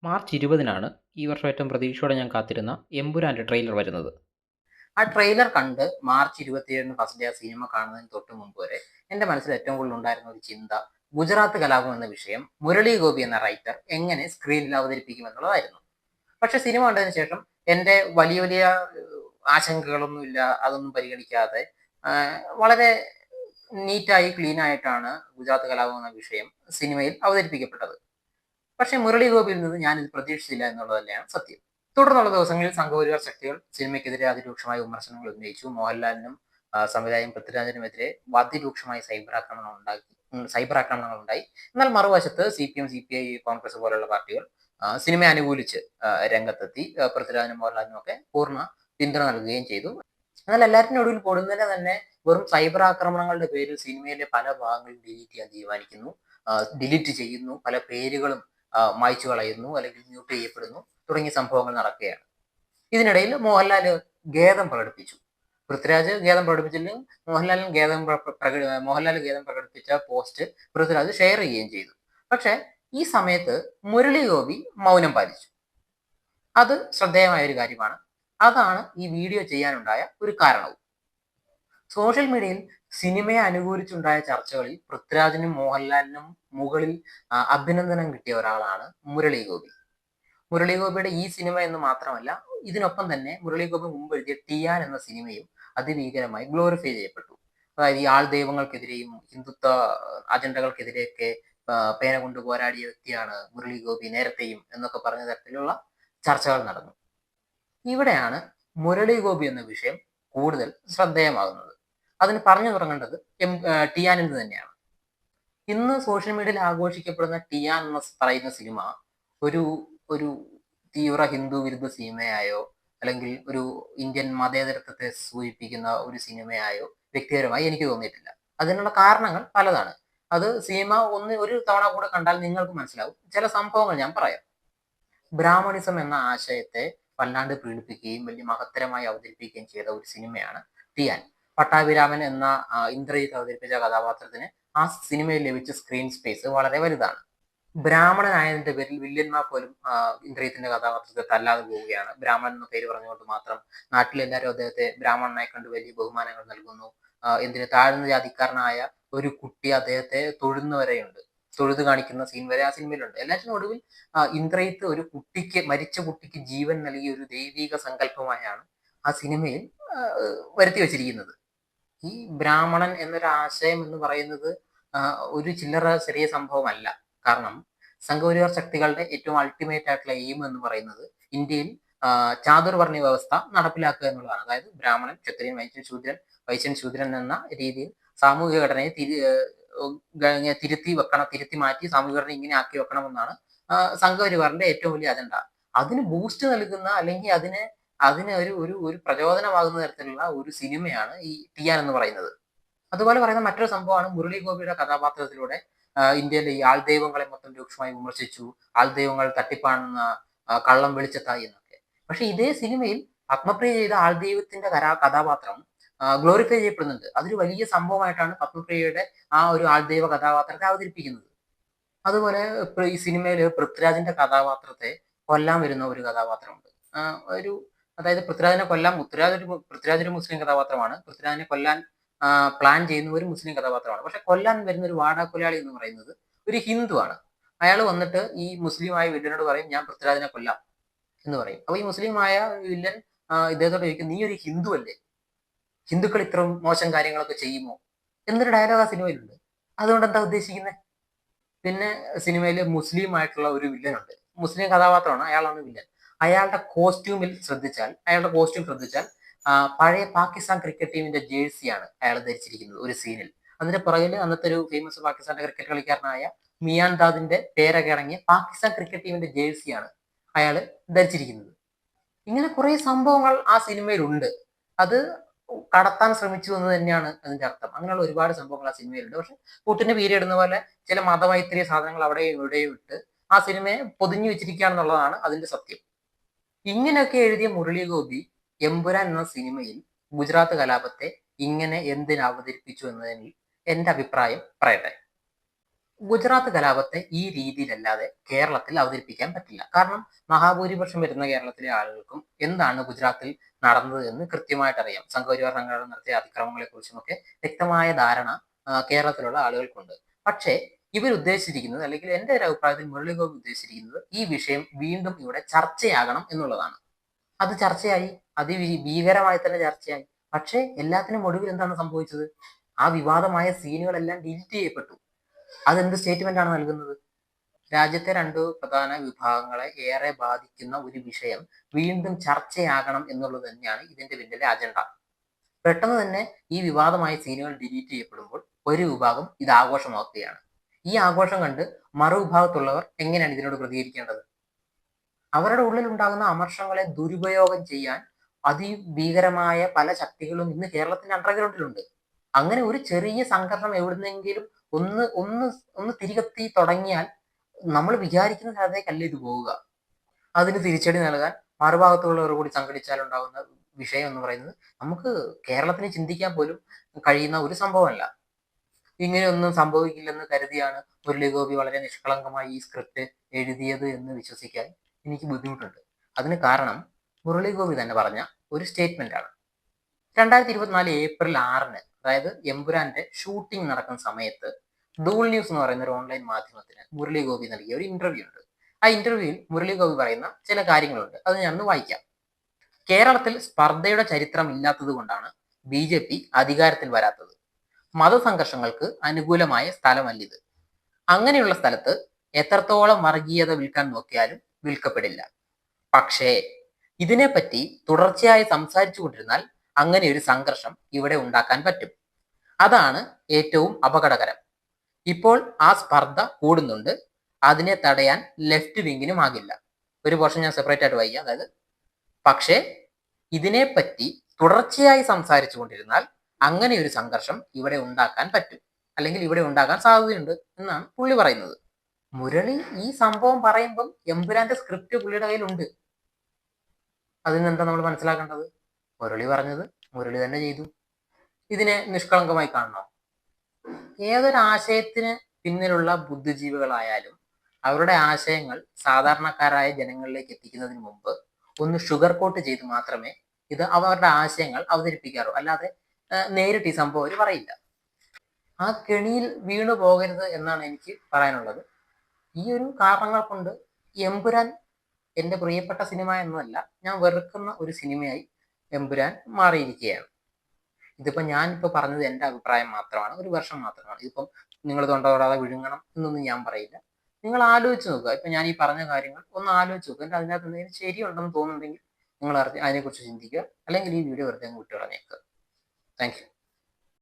March 20-നാണ് ഈ വർഷം ഏറ്റവും പ്രതീക്ഷയോടെ ഞാൻ കാത്തിരുന്ന എമ്പുരാന്റെ ട്രെയിലർ വരുന്നത്. ആ ട്രെയിലർ കണ്ട് മാർച്ച് 27-ന് ഫസ്റ്റ് ഡേ ആ സിനിമ കാണുന്നതിന് തൊട്ട് മുമ്പ് വരെ എൻ്റെ മനസ്സിൽ ഏറ്റവും കൂടുതൽ ഉണ്ടായിരുന്ന ഒരു ചിന്ത ഗുജറാത്ത് കലാപം എന്ന വിഷയം മുരളി ഗോപി എന്ന റൈറ്റർ എങ്ങനെ സ്ക്രീനിൽ അവതരിപ്പിക്കും എന്നുള്ളതായിരുന്നു. പക്ഷെ സിനിമ കണ്ടതിന് ശേഷം എൻ്റെ വലിയ വലിയ ആശങ്കകളൊന്നുമില്ല, അതൊന്നും പരിഗണിക്കാതെ വളരെ നീറ്റായി ക്ലീൻ ആയിട്ടാണ് ഗുജറാത്ത് കലാപം എന്ന വിഷയം സിനിമയിൽ അവതരിപ്പിക്കപ്പെട്ടത്. പക്ഷേ മുരളി ഗോപിയിൽ നിന്ന് ഞാൻ ഇത് പ്രതീക്ഷിച്ചില്ല എന്നുള്ളത് തന്നെയാണ് സത്യം. തുടർന്നുള്ള ദിവസങ്ങളിൽ സംഘപരിവാർ ശക്തികൾ സിനിമയ്ക്കെതിരെ അതിരൂക്ഷമായ വിമർശനങ്ങൾ ഉന്നയിച്ചു. മോഹൻലാലിനും സംവിധായകൻ പൃഥ്വിരാജിനുമെതിരെ അതിരൂക്ഷമായ സൈബർ ആക്രമണങ്ങൾ ഉണ്ടായി. എന്നാൽ മറുവശത്ത് CPM, CPI, കോൺഗ്രസ് പോലുള്ള പാർട്ടികൾ സിനിമയെ അനുകൂലിച്ച് രംഗത്തെത്തി. പൃഥ്വിരാജിനും മോഹൻലാലിനും ഒക്കെ പൂർണ്ണ പിന്തുണ നൽകുകയും ചെയ്തു. എന്നാൽ എല്ലാറ്റിനും ഒടുവിൽ പൊടുന്നനെ തന്നെ വെറും സൈബർ ആക്രമണങ്ങളുടെ പേരിൽ സിനിമയിലെ പല ഭാഗങ്ങളും ഡിലീറ്റ് ചെയ്യാൻ തീരുമാനിക്കുന്നു, ഡിലീറ്റ് ചെയ്യുന്നു, പല പേരുകളും മായ്ച്ചു കളയുന്നു അല്ലെങ്കിൽ മ്യൂട്ട് ചെയ്യപ്പെടുന്നു തുടങ്ങിയ സംഭവങ്ങൾ നടക്കുകയാണ്. ഇതിനിടയിൽ മോഹൻലാൽ ഖേദം പ്രകടിപ്പിച്ചു. പൃഥ്വിരാജ് ഖേദം പ്രകടിപ്പിച്ചില്ലെങ്കിൽ മോഹൻലാൽ ഖേദം പ്രകടിപ്പിച്ച പോസ്റ്റ് പൃഥ്വിരാജ് ഷെയർ ചെയ്യുകയും ചെയ്തു. പക്ഷെ ഈ സമയത്ത് മുരളി ഗോപി മൗനം പാലിച്ചു. അത് ശ്രദ്ധേയമായ ഒരു കാര്യമാണ്. അതാണ് ഈ വീഡിയോ ചെയ്യാനുണ്ടായ ഒരു കാരണവും. സോഷ്യൽ മീഡിയയിൽ സിനിമയെ അനുകൂലിച്ചുണ്ടായ ചർച്ചകളിൽ പൃഥ്വിരാജിനും മോഹൻലാലിനും മുകളിൽ അഭിനന്ദനം കിട്ടിയ ഒരാളാണ് മുരളി ഗോപി. മുരളി ഗോപിയുടെ ഈ സിനിമ എന്ന് മാത്രമല്ല, ഇതിനൊപ്പം തന്നെ മുരളി ഗോപി മുമ്പ് എഴുതിയ ടിയാൻ എന്ന സിനിമയും അതിഭീകരമായി ഗ്ലോറിഫൈ ചെയ്യപ്പെട്ടു. അതായത് ഈ ആൾ ദൈവങ്ങൾക്കെതിരെയും ഹിന്ദുത്വ അജണ്ടകൾക്കെതിരെയൊക്കെ പേന കൊണ്ട് പോരാടിയ വ്യക്തിയാണ് മുരളി ഗോപി നേരത്തെയും എന്നൊക്കെ പറഞ്ഞ തരത്തിലുള്ള ചർച്ചകൾ നടന്നു. ഇവിടെയാണ് മുരളി ഗോപി എന്ന വിഷയം കൂടുതൽ ശ്രദ്ധേയമാകുന്നത്. അതിന് പറഞ്ഞു തുടങ്ങേണ്ടത് ടിയാൻ എന്ന് തന്നെയാണ്. ഇന്ന് സോഷ്യൽ മീഡിയയിൽ ആഘോഷിക്കപ്പെടുന്ന ടിയാൻ എന്ന് പറയുന്ന സിനിമ ഒരു ഒരു തീവ്ര ഹിന്ദു വിരുദ്ധ സിനിമയായോ അല്ലെങ്കിൽ ഒരു ഇന്ത്യൻ മതേതരത്വത്തെ സൂചിപ്പിക്കുന്ന ഒരു സിനിമയായോ വ്യക്തിപരമായി എനിക്ക് തോന്നിയിട്ടില്ല. അതിനുള്ള കാരണങ്ങൾ പലതാണ്. അത് സിനിമ ഒരു തവണ കൂടെ കണ്ടാൽ നിങ്ങൾക്ക് മനസ്സിലാവും. ചില സംഭവങ്ങൾ ഞാൻ പറയാം. ബ്രാഹ്മണിസം എന്ന ആശയത്തെ വല്ലാണ്ട് പീഡിപ്പിക്കുകയും വലിയ മഹത്തരമായി അവതരിപ്പിക്കുകയും ചെയ്ത ഒരു സിനിമയാണ് ടിയാൻ. പട്ടാഭിരാമൻ എന്ന ഇന്ദ്രജിത്ത് അവതരിപ്പിച്ച കഥാപാത്രത്തിന് ആ സിനിമയിൽ ലഭിച്ച സ്ക്രീൻ സ്പേസ് വളരെ വലുതാണ്. ബ്രാഹ്മണനായതിന്റെ പേരിൽ വില്ലന്മാർ പോലും ഇന്ദ്രജിത്തിന്റെ കഥാപാത്രത്തെ തല്ലാതെ പോവുകയാണ്. ബ്രാഹ്മണൻ എന്ന പേര് പറഞ്ഞുകൊണ്ട് മാത്രം നാട്ടിലെല്ലാവരും അദ്ദേഹത്തെ ബ്രാഹ്മണനായി കണ്ട് വലിയ ബഹുമാനങ്ങൾ നൽകുന്നു. എന്തിന് താഴ്ന്ന ജാതിക്കാരനായ ഒരു കുട്ടി അദ്ദേഹത്തെ തൊഴുന്നവരെയുണ്ട്, തൊഴുത് കാണിക്കുന്ന സീൻ വരെ ആ സിനിമയിലുണ്ട്. എല്ലാറ്റിനും ഒടുവിൽ ഇന്ദ്രജിത്ത് ഒരു മരിച്ച കുട്ടിക്ക് ജീവൻ നൽകിയ ഒരു ദൈവിക സങ്കല്പമായാണ് ആ സിനിമയിൽ വരുത്തി വെച്ചിരിക്കുന്നത്. ഈ ബ്രാഹ്മണൻ എന്നൊരു ആശയം എന്ന് പറയുന്നത് ഒരു ചില്ലറ ചെറിയ സംഭവമല്ല. കാരണം സംഘപരിവാർ ശക്തികളുടെ ഏറ്റവും അൾട്ടിമേറ്റ് ആയിട്ടുള്ള എയിം എന്ന് പറയുന്നത് ഇന്ത്യയിൽ ചാതുർവർണ്ണ വ്യവസ്ഥ നടപ്പിലാക്കുക എന്നുള്ളതാണ്. അതായത് ബ്രാഹ്മണൻ, ക്ഷത്രിയൻ, വൈശ്യൻ, ശൂദ്രൻ എന്ന രീതിയിൽ സാമൂഹിക ഘടനയെ തിരുത്തി മാറ്റി സാമൂഹിക ഘടന ഇങ്ങനെ ആക്കി വെക്കണമെന്നാണ് സംഘപരിവാറിന്റെ ഏറ്റവും വലിയ അജണ്ട. അതിന് ബൂസ്റ്റ് നൽകുന്ന അല്ലെങ്കിൽ അതിന് ഒരു പ്രചോദനമാകുന്ന തരത്തിലുള്ള ഒരു സിനിമയാണ് ഈ ടിയാൻ എന്ന് പറയുന്നത്. അതുപോലെ പറയുന്ന മറ്റൊരു സംഭവമാണ് മുരളി ഗോപിയുടെ കഥാപാത്രത്തിലൂടെ ഇന്ത്യയിലെ ഈ ആൾദൈവങ്ങളെ മൊത്തം രൂക്ഷമായി വിമർശിച്ചു. ആൾദൈവങ്ങൾ തട്ടിപ്പാണെന്ന കള്ളം വെളിച്ചത്തായി എന്നൊക്കെ. പക്ഷെ ഇതേ സിനിമയിൽ പത്മപ്രിയ ചെയ്ത ആൾദൈവത്തിന്റെ കഥാപാത്രം ഗ്ലോറിഫൈ ചെയ്യപ്പെടുന്നുണ്ട്. അതൊരു വലിയ സംഭവമായിട്ടാണ് പത്മപ്രിയയുടെ ആ ഒരു ആൾദൈവ കഥാപാത്രത്തെ അവതരിപ്പിക്കുന്നത്. അതുപോലെ ഈ സിനിമയിൽ പൃഥ്വിരാജിന്റെ കഥാപാത്രത്തെ കൊല്ലാൻ വരുന്ന ഒരു കഥാപാത്രമുണ്ട്. അതായത് പൃഥ്വിരാജിനെ കൊല്ലാൻ പൃഥ്വിരാജ് ഒരു മുസ്ലിം കഥാപാത്രമാണ്. പൃഥ്വിരാജിനെ കൊല്ലാൻ പ്ലാൻ ചെയ്യുന്ന ഒരു മുസ്ലിം കഥാപാത്രമാണ്. പക്ഷെ കൊല്ലാൻ വരുന്ന ഒരു വാടാക്കൊലയാളി എന്ന് പറയുന്നത് ഒരു ഹിന്ദുവാണ്. അയാൾ വന്നിട്ട് ഈ മുസ്ലിമായ വില്ലനോട് പറയും, ഞാൻ പൃഥ്വിരാജിനെ കൊല്ലാം എന്ന് പറയും. അപ്പൊ ഈ മുസ്ലിമായ വില്ലൻ ഇദ്ദേഹത്തോട് ചോദിക്കും, നീ ഒരു ഹിന്ദു അല്ലേ, ഹിന്ദുക്കൾ ഇത്ര മോശം കാര്യങ്ങളൊക്കെ ചെയ്യുമോ എന്നൊരു ഡയലോഗ് ആ സിനിമയിലുണ്ട്. അതുകൊണ്ട് എന്താ ഉദ്ദേശിക്കുന്നത്? പിന്നെ സിനിമയിൽ മുസ്ലിം ആയിട്ടുള്ള ഒരു വില്ലനുണ്ട്, മുസ്ലിം കഥാപാത്രമാണ്, അയാളാണ് വില്ലൻ. അയാളുടെ കോസ്റ്റ്യൂം ശ്രദ്ധിച്ചാൽ പഴയ പാകിസ്ഥാൻ ക്രിക്കറ്റ് ടീമിന്റെ ജേഴ്സിയാണ് അയാൾ ധരിച്ചിരിക്കുന്നത് ഒരു സീനിൽ. അതിന്റെ പുറകിൽ അന്നത്തെ ഒരു ഫേമസ് പാകിസ്ഥാന്റെ ക്രിക്കറ്റ് കളിക്കാരനായ മിയാൻ ദാദിന്റെ പേരൊക്കെ അടങ്ങിയ പാകിസ്ഥാൻ ക്രിക്കറ്റ് ടീമിന്റെ ജേഴ്സിയാണ് അയാൾ ധരിച്ചിരിക്കുന്നത്. ഇങ്ങനെ കുറെ സംഭവങ്ങൾ ആ സിനിമയിലുണ്ട്. അത് കടത്താൻ ശ്രമിച്ചു എന്ന് തന്നെയാണ് അതിന്റെ അർത്ഥം. അങ്ങനെയുള്ള ഒരുപാട് സംഭവങ്ങൾ ആ സിനിമയിലുണ്ട്. പക്ഷെ കൂട്ടിന് പീരിയിടുന്ന പോലെ ചില മതമൈത്രിയ സാധനങ്ങൾ അവിടെയും ഇവിടെയും ഇട്ട് ആ സിനിമയെ പൊതിഞ്ഞു വെച്ചിരിക്കുകയാണെന്നുള്ളതാണ് അതിന്റെ സത്യം. ഇങ്ങനെയൊക്കെ എഴുതിയ മുരളി ഗോപി എമ്പുരാൻ എന്ന സിനിമയിൽ ഗുജറാത്ത് കലാപത്തെ ഇങ്ങനെ എന്തിന് അവതരിപ്പിച്ചു എന്നതിൽ എന്റെ അഭിപ്രായം പറയട്ടെ. ഗുജറാത്ത് കലാപത്തെ ഈ രീതിയിലല്ലാതെ കേരളത്തിൽ അവതരിപ്പിക്കാൻ പറ്റില്ല. കാരണം മഹാഭൂരിപക്ഷം വരുന്ന കേരളത്തിലെ ആളുകൾക്കും എന്താണ് ഗുജറാത്തിൽ നടന്നത് എന്ന് കൃത്യമായിട്ട് അറിയാം. സംഘപരിവാർ സംഘടന നടത്തിയ അതിക്രമങ്ങളെ കുറിച്ചുമൊക്കെ വ്യക്തമായ ധാരണ കേരളത്തിലുള്ള ആളുകൾക്കുണ്ട്. പക്ഷേ ഇവരുദ്ദേശിച്ചിരിക്കുന്നത്, അല്ലെങ്കിൽ എൻ്റെ ഒരു അഭിപ്രായത്തിൽ മുരളി ഗോപി ഉദ്ദേശിച്ചിരിക്കുന്നത്, ഈ വിഷയം വീണ്ടും ഇവിടെ ചർച്ചയാകണം എന്നുള്ളതാണ്. അത് ചർച്ചയായി, അതിഭീകരമായി തന്നെ ചർച്ചയായി. പക്ഷേ എല്ലാത്തിനും ഒടുവിൽ എന്താണ് സംഭവിച്ചത്? ആ വിവാദമായ സീനുകളെല്ലാം ഡിലീറ്റ് ചെയ്യപ്പെട്ടു. അതെന്ത് സ്റ്റേറ്റ്മെന്റ് ആണ് നൽകുന്നത്? രാജ്യത്തെ രണ്ട് പ്രധാന വിഭാഗങ്ങളെ ഏറെ ബാധിക്കുന്ന ഒരു വിഷയം വീണ്ടും ചർച്ചയാകണം എന്നുള്ളത് തന്നെയാണ് ഇതിന്റെ പിന്നിലെ അജണ്ട. പെട്ടെന്ന് തന്നെ ഈ വിവാദമായ സീനുകൾ ഡിലീറ്റ് ചെയ്യപ്പെടുമ്പോൾ ഒരു വിഭാഗം ഇത് ആഘോഷമാക്കുകയാണ്. ഈ ആഘോഷം കണ്ട് മറുവിഭാഗത്തുള്ളവർ എങ്ങനെയാണ് ഇതിനോട് പ്രതികരിക്കേണ്ടത്? അവരുടെ ഉള്ളിൽ ഉണ്ടാകുന്ന അമർഷങ്ങളെ ദുരുപയോഗം ചെയ്യാൻ അതിഭീകരമായ പല ശക്തികളും ഇന്ന് കേരളത്തിന്റെ അണ്ടർഗ്രൗണ്ടിലുണ്ട്. അങ്ങനെ ഒരു ചെറിയ സംഘർഷം എവിടുന്നെങ്കിലും ഒന്ന് ഒന്ന് ഒന്ന് തിരികത്തി തുടങ്ങിയാൽ നമ്മൾ വിചാരിക്കുന്ന സ്ഥലത്തേക്കല്ല ഇത് പോവുക. അതിന് തിരിച്ചടി നൽകാൻ മറുഭാഗത്തുള്ളവർ കൂടി സംഘടിച്ചാൽ ഉണ്ടാകുന്ന വിഷയം എന്ന് പറയുന്നത് നമുക്ക് കേരളത്തിന് ചിന്തിക്കാൻ പോലും കഴിയുന്ന ഒരു സംഭവമല്ല. ഇങ്ങനെയൊന്നും സംഭവിക്കില്ലെന്ന് കരുതിയാണ് മുരളി ഗോപി വളരെ നിഷ്കളങ്കമായി ഈ സ്ക്രിപ്റ്റ് എഴുതിയത് എന്ന് വിശ്വസിക്കാൻ എനിക്ക് ബുദ്ധിമുട്ടുണ്ട്. അതിന് കാരണം മുരളി ഗോപി തന്നെ പറഞ്ഞ ഒരു സ്റ്റേറ്റ്മെന്റ് ആണ്. 2024 ഏപ്രിൽ 6-ന്, അതായത് എമ്പുരാന്റെ ഷൂട്ടിംഗ് നടക്കുന്ന സമയത്ത് ഡൂൾ ന്യൂസ് എന്ന് പറയുന്ന ഒരു ഓൺലൈൻ മാധ്യമത്തിന് മുരളി ഗോപി നൽകിയ ഒരു ഇന്റർവ്യൂ ഉണ്ട്. ആ ഇന്റർവ്യൂവിൽ മുരളി ഗോപി പറയുന്ന ചില കാര്യങ്ങളുണ്ട്. അത് ഞാൻ ഒന്ന് വായിക്കാം. കേരളത്തിൽ സ്പർദ്ധയുടെ ചരിത്രം ഇല്ലാത്തത് കൊണ്ടാണ് BJP അധികാരത്തിൽ വരാത്തത്. മതസംഘർഷങ്ങൾക്ക് അനുകൂലമായ സ്ഥലമല്ലിത്. അങ്ങനെയുള്ള സ്ഥലത്ത് എത്രത്തോളം വർഗീയത വിൽക്കാൻ നോക്കിയാലും വിൽക്കപ്പെടില്ല. പക്ഷേ ഇതിനെപ്പറ്റി തുടർച്ചയായി സംസാരിച്ചു കൊണ്ടിരുന്നാൽ അങ്ങനെ ഒരു സംഘർഷം ഇവിടെ ഉണ്ടാക്കാൻ പറ്റും. അതാണ് ഏറ്റവും അപകടകരം. ഇപ്പോൾ ആ സ്പർദ്ധ കൂടുന്നുണ്ട്. അതിനെ തടയാൻ ലെഫ്റ്റ് വിങ്ങിനും ആകില്ല. ഒരു പോർഷൻ ഞാൻ സെപ്പറേറ്റ് ആയിട്ട് വായിക്കാം. അതായത്, പക്ഷേ ഇതിനെപ്പറ്റി തുടർച്ചയായി സംസാരിച്ചു കൊണ്ടിരുന്നാൽ അങ്ങനെ ഒരു സംഘർഷം ഇവിടെ ഉണ്ടാക്കാൻ പറ്റും, അല്ലെങ്കിൽ ഇവിടെ ഉണ്ടാകാൻ സാധ്യതയുണ്ട് എന്നാണ് പുള്ളി പറയുന്നത്. മുരളി ഈ സംഭവം പറയുമ്പം എമ്പുരാന്റെ സ്ക്രിപ്റ്റ് പുള്ളിയുടെ കയ്യിലുണ്ട്. അതിനെന്താ നമ്മൾ മനസ്സിലാക്കേണ്ടത്? മുരളി പറഞ്ഞത് മുരളി തന്നെ ചെയ്തു. ഇതിനെ നിഷ്കളങ്കമായി കാണണോ? ഏതൊരു ആശയത്തിന് പിന്നിലുള്ള ബുദ്ധിജീവികളായാലും അവരുടെ ആശയങ്ങൾ സാധാരണക്കാരായ ജനങ്ങളിലേക്ക് എത്തിക്കുന്നതിന് മുമ്പ് ഒന്ന് ഷുഗർ കോട്ട് ചെയ്ത് മാത്രമേ ഇത് അവരുടെ ആശയങ്ങൾ അവതരിപ്പിക്കാറൂ. അല്ലാതെ നേരിട്ട് ഈ സംഭവം അവർ പറയില്ല. ആ കെണിയിൽ വീണു പോകരുത് എന്നാണ് എനിക്ക് പറയാനുള്ളത്. ഈ ഒരു കാരണങ്ങൾ കൊണ്ട് എമ്പുരാൻ എൻ്റെ പ്രിയപ്പെട്ട സിനിമ എന്നല്ല, ഞാൻ വെറുക്കുന്ന ഒരു സിനിമയായി എമ്പുരാൻ മാറിയിരിക്കുകയാണ്. ഇതിപ്പോൾ ഞാനിപ്പോൾ പറഞ്ഞത് എൻ്റെ അഭിപ്രായം മാത്രമാണ്, ഒരു വർഷം മാത്രമാണ്. ഇതിപ്പം നിങ്ങൾ തൊണ്ടതൊടാതെ വിഴുങ്ങണം എന്നൊന്നും ഞാൻ പറയില്ല. നിങ്ങൾ ആലോചിച്ച് നോക്കുക. ഇപ്പം ഞാൻ ഈ പറഞ്ഞ കാര്യങ്ങൾ ഒന്ന് ആലോചിച്ച് നോക്കുക. എന്നിട്ട് അതിനകത്ത് എന്തെങ്കിലും ശരിയുണ്ടെന്ന് തോന്നുന്നുണ്ടെങ്കിൽ നിങ്ങൾ അതിനെക്കുറിച്ച് ചിന്തിക്കുക. അല്ലെങ്കിൽ ഈ വീഡിയോ വെറുതെ അങ്ങ് വിട്ടുകളഞ്ഞേക്കുക. Thank you.